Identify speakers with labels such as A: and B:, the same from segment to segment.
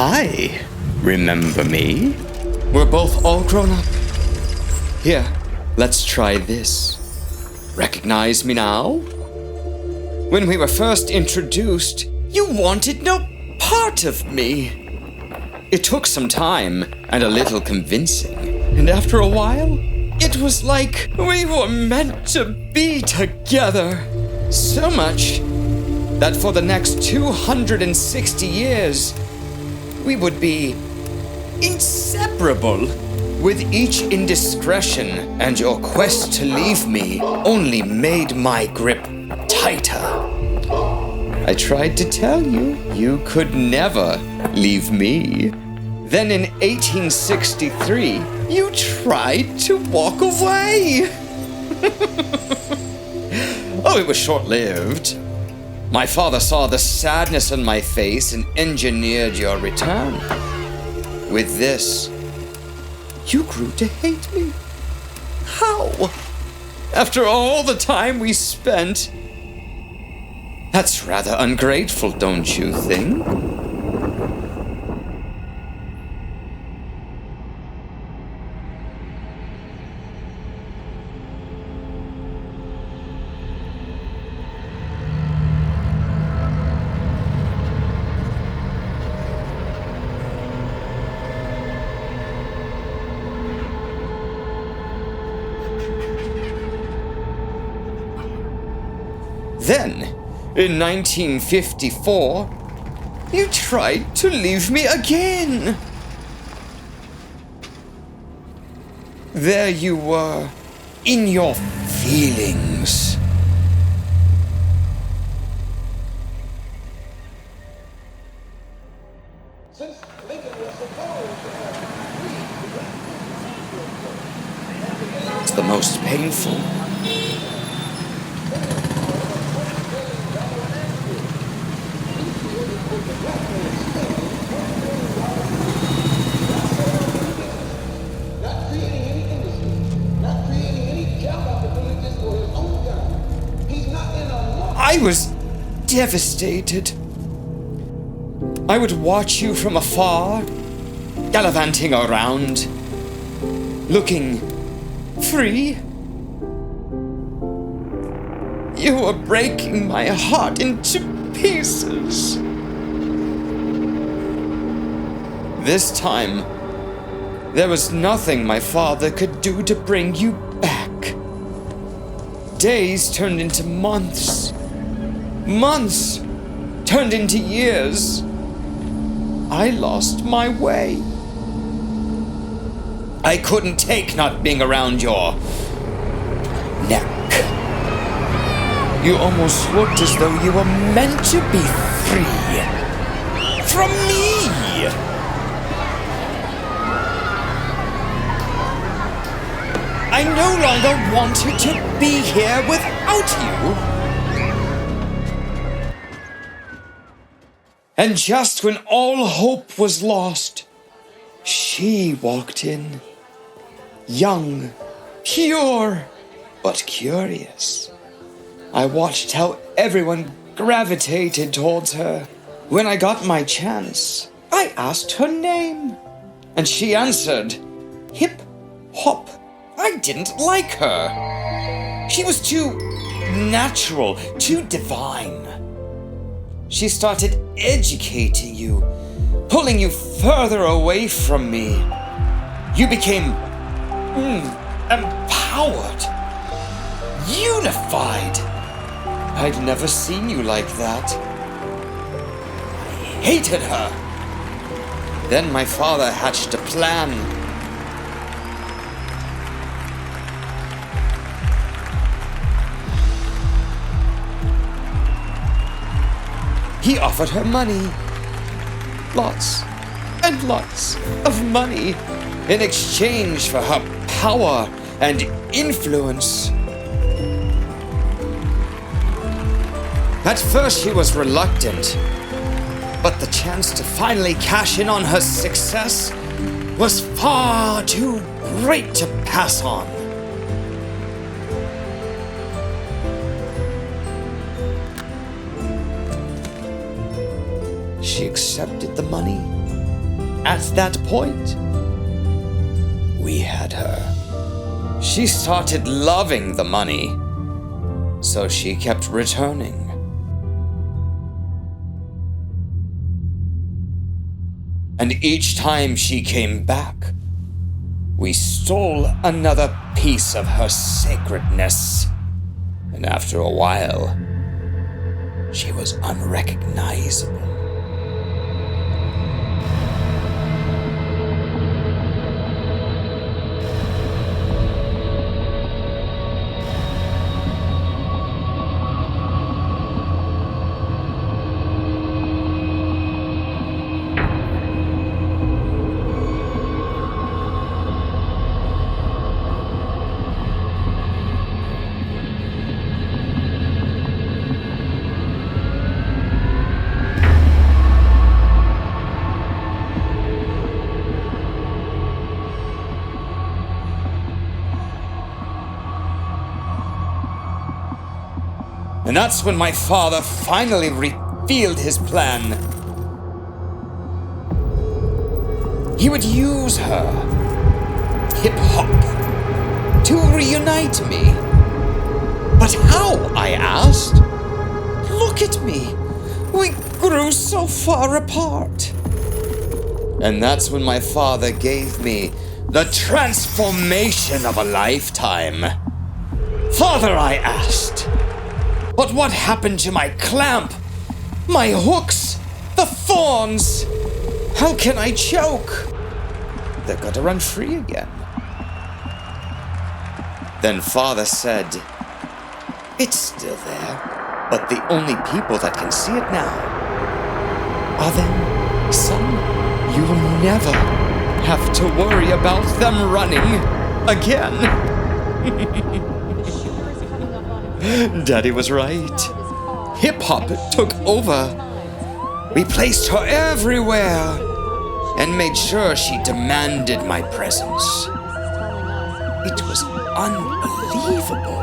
A: Hi, remember me?
B: We're both all grown up. Here, let's try this. Recognize me now? When we were first introduced, you wanted no part of me. It took some time and a little convincing. And after a while, it was like we were meant to be together. So much that for the next 260 years, we would be inseparable. With each indiscretion and your quest to leave me only made my grip tighter. I tried to tell you, you could never leave me. Then in 1863, you tried to walk away. Oh, it was short-lived. My father saw the sadness on my face and engineered your return. With this, you grew to hate me. How? After all the time we spent? That's rather ungrateful, don't you think? Then, in 1954, you tried to leave me again. There you were, in your feelings. It's the most painful. I was devastated. I would watch you from afar, gallivanting around, looking free. You were breaking my heart into pieces. This time, there was nothing my father could do to bring you back. Days turned into months. Months turned into years. I lost my way. I couldn't take not being around your neck. You almost looked as though you were meant to be free from me. I no longer wanted to be here without you. And just when all hope was lost, she walked in. Young, pure, but curious. I watched how everyone gravitated towards her. When I got my chance, I asked her name. And she answered, Hip Hop. I didn't like her. She was too natural, too divine. She started educating you, pulling you further away from me. You became empowered, unified. I'd never seen you like that. I hated her. Then my father hatched a plan. He offered her money. Lots and lots of money in exchange for her power and influence. At first she was reluctant, but the chance to finally cash in on her success was far too great to pass on. She accepted the money At that point, we had her. She started loving the money, so she kept returning. And each time she came back, we stole another piece of her sacredness. And after a while, she was unrecognizable. And that's when my father finally revealed his plan. He would use her, hip-hop, to reunite me. But how, I asked? Look at me. We grew so far apart. And that's when my father gave me the transformation of a lifetime. Father, I asked, but what happened to my clamp? My hooks? The thorns? How can I choke? They're gonna run free again. Then Father said, it's still there, but the only people that can see it now are them, son. You'll never have to worry about them running again. Daddy was right. Hip-hop took over. We placed her everywhere and made sure she demanded my presence. It was unbelievable.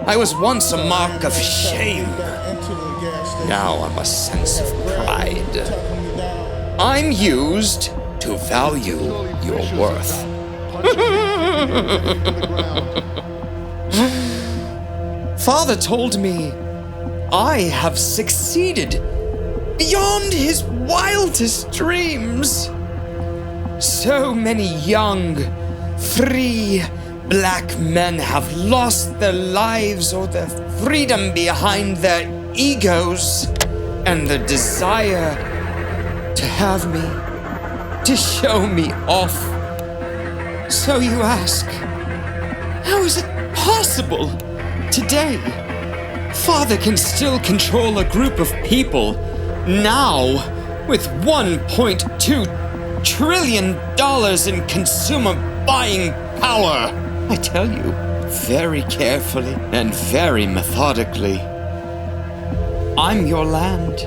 B: I was once a mark of shame. Now I'm a sense of pride. I'm used to value your worth. Father told me I have succeeded beyond his wildest dreams. So many young, free black men have lost their lives or their freedom behind their egos and the desire to have me, to show me off. So you ask, how is it possible? Today, Father can still control a group of people now with $1.2 trillion in consumer buying power. I tell you, very carefully and very methodically. I'm your land,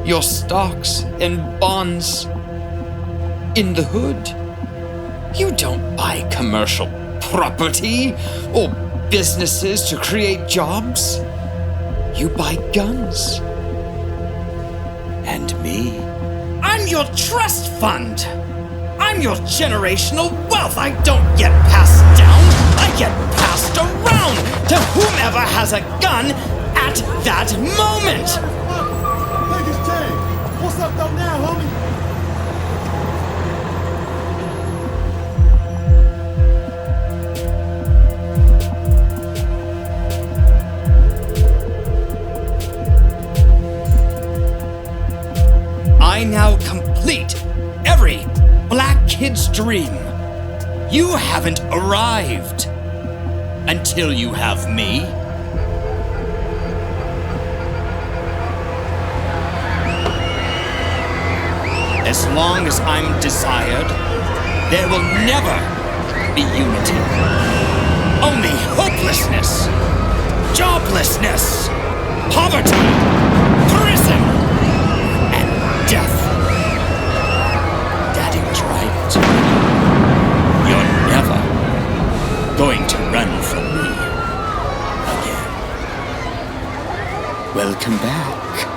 B: your stocks and bonds. In the hood, you don't buy commercial property or businesses to create jobs. You buy guns. And me. I'm your trust fund. I'm your generational wealth. I don't get passed down. I get passed around to whomever has a gun at that moment.
C: Niggas Jay, what's up though now, homie?
B: I now complete every black kid's dream. You haven't arrived until you have me. As long as I'm desired, there will never be unity. Only hopelessness, joblessness, poverty, prison, and death. Daddy was right. You're never going to run from me again. Welcome back.